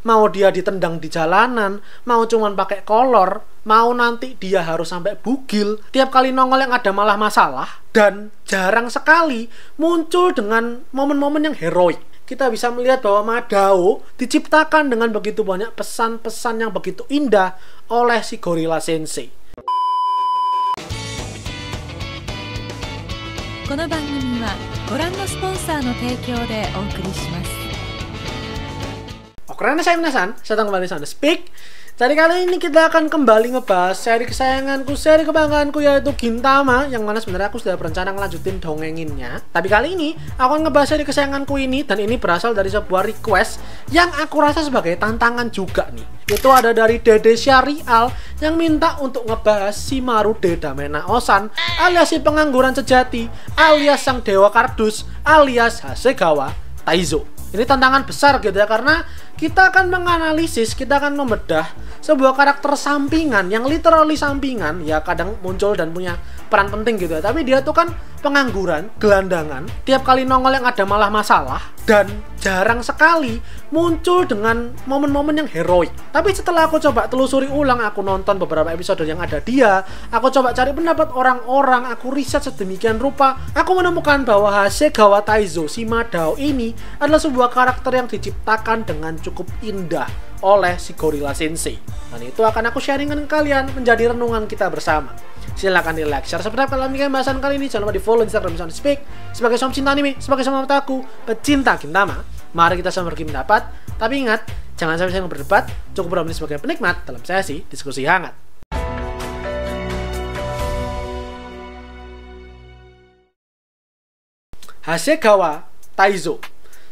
mau dia ditendang di jalanan, mau cuman pakai kolor, mau nanti dia harus sampai bugil, tiap kali nongol yang ada malah masalah, dan jarang sekali muncul dengan momen-momen yang heroik. Kita bisa melihat bahwa Madao diciptakan dengan begitu banyak pesan-pesan yang begitu indah oleh si Gorilla Sensei. この番組はご覧のスポンサーの提供でお送りします。 Oke, saya Minasan, saya datang kembali di Speak. Jadi kali ini kita akan kembali ngebahas seri kesayanganku, seri kebanggaanku, yaitu Gintama, yang mana sebenarnya aku sudah berencana ngelanjutin dongenginnya. Tapi kali ini aku akan ngebahas seri kesayanganku ini, dan ini berasal dari sebuah request yang aku rasa sebagai tantangan juga nih. Itu ada dari Dede Syarial yang minta untuk ngebahas Shimarude Damena Osan, alias si pengangguran sejati, alias sang dewa kardus, alias Hasegawa Taizo. Ini tantangan besar gitu ya, karena kita akan menganalisis, kita akan membedah sebuah karakter sampingan yang literally sampingan, ya kadang muncul dan punya peran penting gitu ya, tapi dia tuh kan pengangguran, gelandangan, tiap kali nongol yang ada malah masalah, dan jarang sekali muncul dengan momen-momen yang heroik. Tapi setelah aku coba telusuri ulang, aku nonton beberapa episode yang ada dia, aku coba cari pendapat orang-orang, aku riset sedemikian rupa, aku menemukan bahwa Hasegawa Taizo, si Madao ini adalah sebuah karakter yang diciptakan dengan cukup indah oleh si Gorilla Sensei. Dan itu akan aku sharingkan ke kalian menjadi renungan kita bersama. Silahkan di like, share, subscribe kalau ingin bahasan kali ini. Jangan lupa di follow Instagram Minasan Speak. Sebagai som cinta anime, sebagai som otaku, pecinta Gintama, mari kita sama berbagi pendapat. Tapi ingat, jangan sampai berdebat, cukup berani sebagai penikmat dalam sesi diskusi hangat. Hasegawa Taizo.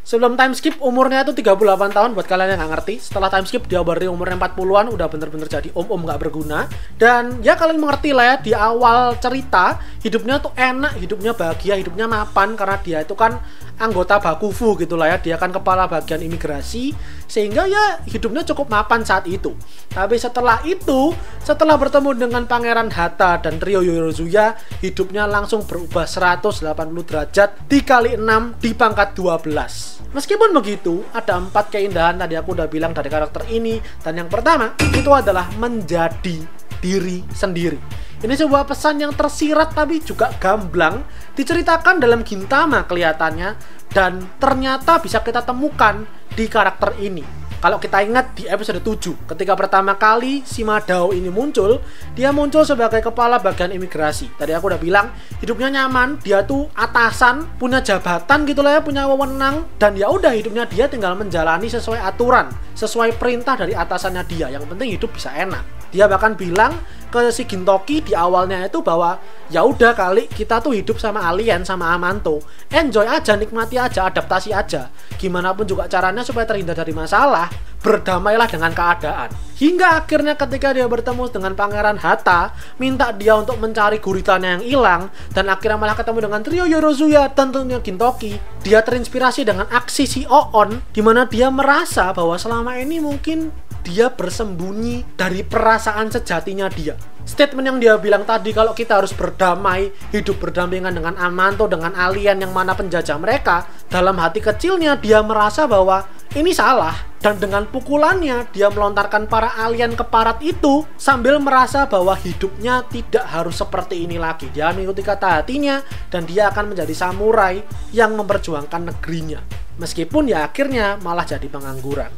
Sebelum time skip umurnya itu 38 tahun buat kalian yang nggak ngerti. Setelah time skip dia baru umurnya 40-an, udah bener-bener jadi om-om nggak berguna. Dan ya kalian mengerti lah ya, di awal cerita hidupnya tuh enak, hidupnya bahagia, hidupnya mapan, karena dia itu kan anggota Bakufu gitu lah ya. Dia kan kepala bagian imigrasi, sehingga ya hidupnya cukup mapan saat itu. Tapi setelah itu, setelah bertemu dengan Pangeran Hata dan Ryo Yorozuya, hidupnya langsung berubah 180 derajat dikali 6 di pangkat 12. Meskipun begitu, ada 4 keindahan tadi aku udah bilang dari karakter ini. Dan yang pertama, itu adalah menjadi diri sendiri. Ini sebuah pesan yang tersirat tapi juga gamblang, diceritakan dalam Gintama kelihatannya, dan ternyata bisa kita temukan di karakter ini. Kalau kita ingat di episode 7, ketika pertama kali si Madao ini muncul, dia muncul sebagai kepala bagian imigrasi. Tadi aku udah bilang, hidupnya nyaman, dia tuh atasan, punya jabatan gitu lah ya, punya wewenang, dan ya udah hidupnya dia tinggal menjalani sesuai aturan, sesuai perintah dari atasannya dia. Yang penting hidup bisa enak. Dia bahkan bilang ke si Gintoki di awalnya itu bahwa ya udah kali kita tuh hidup sama alien, sama Amanto, enjoy aja, nikmati aja, adaptasi aja, gimana pun juga caranya supaya terhindar dari masalah, berdamailah dengan keadaan. Hingga akhirnya ketika dia bertemu dengan Pangeran Hata, minta dia untuk mencari guritannya yang hilang, dan akhirnya malah ketemu dengan Ryo Yorozuya dan tentunya Gintoki. Dia terinspirasi dengan aksi si Oon, dimana dia merasa bahwa selama ini mungkin dia bersembunyi dari perasaan sejatinya dia. Statement yang dia bilang tadi, kalau kita harus berdamai, hidup berdampingan dengan Amanto, dengan alien yang mana penjajah mereka, dalam hati kecilnya dia merasa bahwa ini salah. Dan dengan pukulannya, dia melontarkan para alien ke parat itu sambil merasa bahwa hidupnya tidak harus seperti ini lagi. Dia mengikuti kata hatinya dan dia akan menjadi samurai yang memperjuangkan negerinya. Meskipun ya akhirnya malah jadi pengangguran.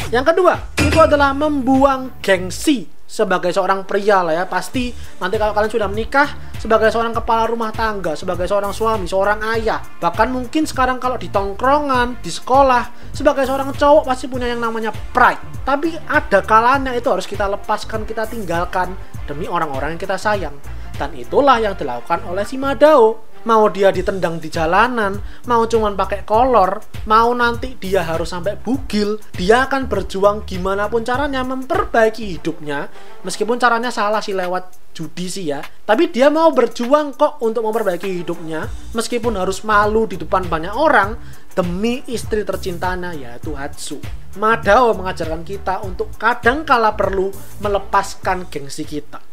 Yang kedua, itu adalah membuang gengsi sebagai seorang pria lah ya. Pasti nanti kalau kalian sudah menikah, sebagai seorang kepala rumah tangga, sebagai seorang suami, seorang ayah, bahkan mungkin sekarang kalau di tongkrongan, di sekolah, sebagai seorang cowok pasti punya yang namanya pride. Tapi ada kalanya itu harus kita lepaskan, kita tinggalkan demi orang-orang yang kita sayang. Dan itulah yang dilakukan oleh si Madao. Mau dia ditendang di jalanan, mau cuman pakai kolor, mau nanti dia harus sampai bugil, dia akan berjuang gimana pun caranya memperbaiki hidupnya. Meskipun caranya salah sih, lewat judi sih ya, tapi dia mau berjuang kok untuk memperbaiki hidupnya, meskipun harus malu di depan banyak orang demi istri tercintanya, yaitu Hatsu. Madao mengajarkan kita untuk kadang kala perlu melepaskan gengsi kita.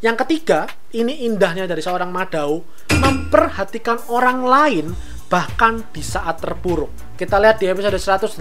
Yang ketiga, ini indahnya dari seorang Madao, memperhatikan orang lain bahkan di saat terpuruk. Kita lihat di episode 188.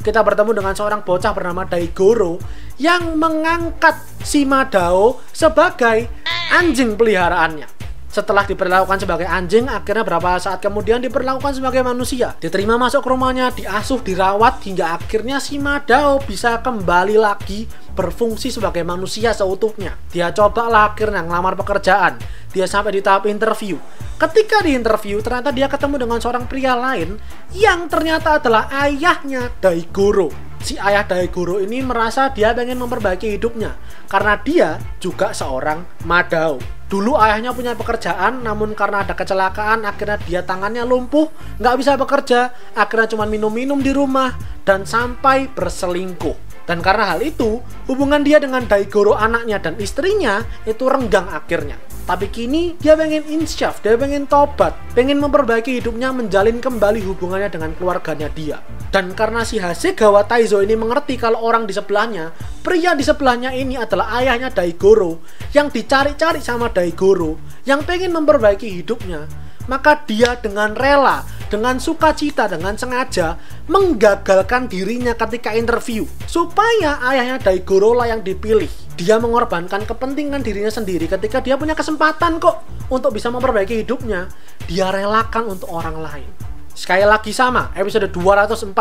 Kita bertemu dengan seorang bocah bernama Daigoro yang mengangkat si Madao sebagai anjing peliharaannya. Setelah diperlakukan sebagai anjing, akhirnya beberapa saat kemudian diperlakukan sebagai manusia. Diterima masuk ke rumahnya, diasuh, dirawat, hingga akhirnya si Madao bisa kembali lagi berfungsi sebagai manusia seutuhnya. Dia cobalah akhirnya ngelamar pekerjaan. Dia sampai di tahap interview. Ketika di interview, ternyata dia ketemu dengan seorang pria lain yang ternyata adalah ayahnya Daigoro. Si ayah Daigoro ini merasa dia pengen memperbaiki hidupnya karena dia juga seorang Madao. Dulu ayahnya punya pekerjaan, namun karena ada kecelakaan akhirnya dia tangannya lumpuh, nggak bisa bekerja, akhirnya cuma minum-minum di rumah dan sampai berselingkuh. Dan karena hal itu, hubungan dia dengan Daigoro anaknya dan istrinya itu renggang akhirnya. Tapi kini dia pengen insyaf, dia pengen tobat, pengen memperbaiki hidupnya, menjalin kembali hubungannya dengan keluarganya dia. Dan karena si Hasegawa Taizo ini mengerti kalau orang di sebelahnya, pria di sebelahnya ini adalah ayahnya Daigoro, yang dicari-cari sama Daigoro, yang pengen memperbaiki hidupnya, maka dia dengan rela, dengan sukacita, dengan sengaja menggagalkan dirinya ketika interview supaya ayahnya Daigoro lah yang dipilih. Dia mengorbankan kepentingan dirinya sendiri ketika dia punya kesempatan kok untuk bisa memperbaiki hidupnya. Dia relakan untuk orang lain. Sekali lagi sama, episode 248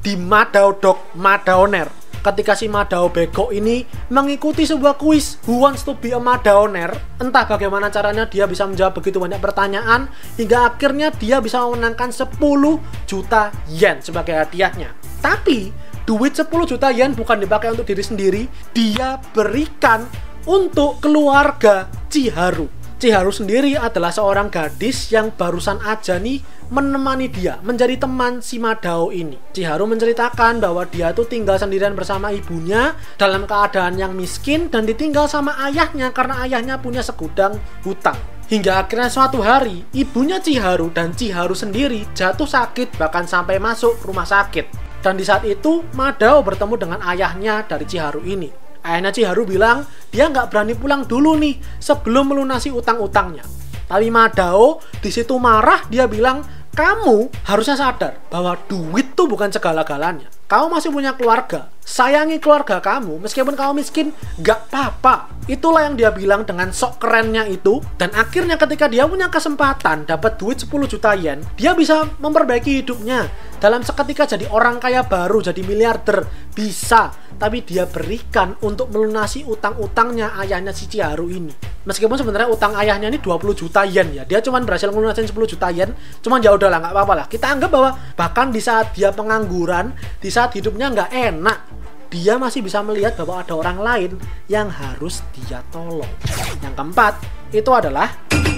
di Madao Dog Madaoner. Ketika si Madao bego ini mengikuti sebuah kuis Who Wants to be a Madaoner, entah bagaimana caranya dia bisa menjawab begitu banyak pertanyaan hingga akhirnya dia bisa memenangkan 10 juta yen sebagai hadiahnya. Tapi duit 10 juta yen bukan dipakai untuk diri sendiri, dia berikan untuk keluarga Chiharu. Chiharu sendiri adalah seorang gadis yang barusan aja nih menemani dia, menjadi teman si Madao ini. Chiharu menceritakan bahwa dia tuh tinggal sendirian bersama ibunya dalam keadaan yang miskin dan ditinggal sama ayahnya karena ayahnya punya segudang hutang. Hingga akhirnya suatu hari, ibunya Chiharu dan Chiharu sendiri jatuh sakit bahkan sampai masuk rumah sakit. Dan di saat itu, Madao bertemu dengan ayahnya dari Chiharu ini. Ayahnya Chiharu bilang, dia nggak berani pulang dulu nih sebelum melunasi utang-utangnya. Tapi Madao di situ marah, dia bilang, kamu harusnya sadar bahwa duit tuh bukan segala-galanya. Kamu masih punya keluarga, sayangi keluarga kamu, meskipun kamu miskin, gak apa-apa. Itulah yang dia bilang dengan sok kerennya itu. Dan akhirnya ketika dia punya kesempatan dapat duit 10 juta yen, dia bisa memperbaiki hidupnya. Dalam seketika jadi orang kaya baru, jadi miliarder, bisa. Tapi dia berikan untuk melunasi utang-utangnya ayahnya si Chiharu ini. Meskipun sebenarnya utang ayahnya ini 20 juta yen ya, dia cuma berhasil melunasin 10 juta yen. Cuman ya udahlah, nggak apa-apa lah. Kita anggap bahwa bahkan di saat dia pengangguran, di saat hidupnya nggak enak, dia masih bisa melihat bahwa ada orang lain yang harus dia tolong. Yang keempat, itu adalah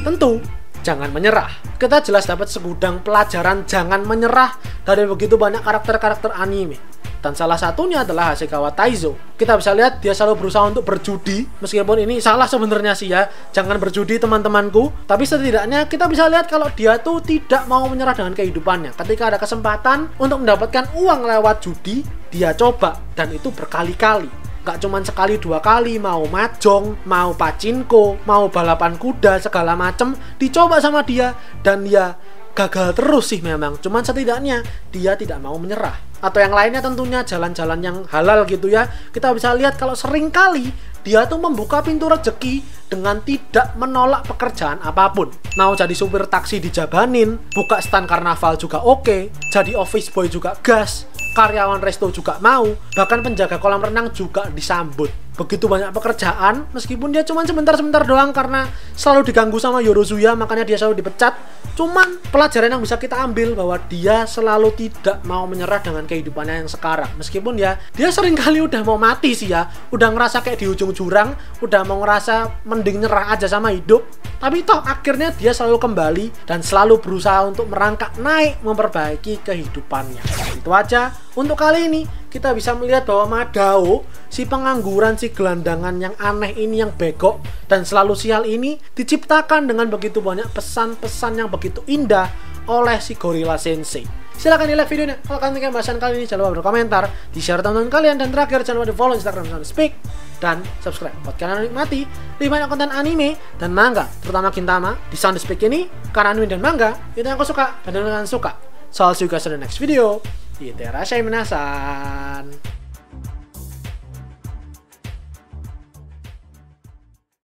tentu jangan menyerah. Kita jelas dapat segudang pelajaran jangan menyerah dari begitu banyak karakter-karakter anime. Dan salah satunya adalah Hasegawa Taizo. Kita bisa lihat dia selalu berusaha untuk berjudi, meskipun ini salah sebenarnya sih ya. Jangan berjudi teman-temanku. Tapi setidaknya kita bisa lihat kalau dia tuh tidak mau menyerah dengan kehidupannya. Ketika ada kesempatan untuk mendapatkan uang lewat judi, dia coba, dan itu berkali-kali. Gak cuma sekali dua kali, mau mahjong, mau pachinko, mau balapan kuda, segala macem dicoba sama dia, dan dia gagal terus sih memang. Cuman setidaknya dia tidak mau menyerah. Atau yang lainnya tentunya jalan-jalan yang halal gitu ya. Kita bisa lihat kalau seringkali dia tuh membuka pintu rezeki dengan tidak menolak pekerjaan apapun. Mau jadi supir taksi dijabanin, buka stand karnaval juga oke, jadi office boy juga gas, karyawan resto juga mau, bahkan penjaga kolam renang juga disambut. Begitu banyak pekerjaan, meskipun dia cuma sebentar-sebentar doang karena selalu diganggu sama Yorozuya, makanya dia selalu dipecat. Cuman pelajaran yang bisa kita ambil bahwa dia selalu tidak mau menyerah dengan kehidupannya yang sekarang. Meskipun ya dia sering kali udah mau mati sih ya, udah ngerasa kayak di ujung jurang, udah mau ngerasa mending nyerah aja sama hidup. Tapi toh akhirnya dia selalu kembali dan selalu berusaha untuk merangkak naik, memperbaiki kehidupannya. Itu aja untuk kali ini. Kita bisa melihat bahwa Madao, si pengangguran, si gelandangan yang aneh ini, yang begok dan selalu sial ini, diciptakan dengan begitu banyak pesan-pesan yang begitu indah oleh si Gorilla Sensei. Silahkan di like videonya. Kalau kalian suka bahasan kali ini, jangan lupa berkomentar, di share teman-teman kalian, dan terakhir jangan lupa di follow Instagram Speak dan subscribe buat kalian menikmati lebih banyak konten anime dan manga, terutama Gintama di Sound Speak ini, karena anime dan manga itu yang aku suka dan kalian suka. So I'll see you guys in the next video. Itterasshai minasan.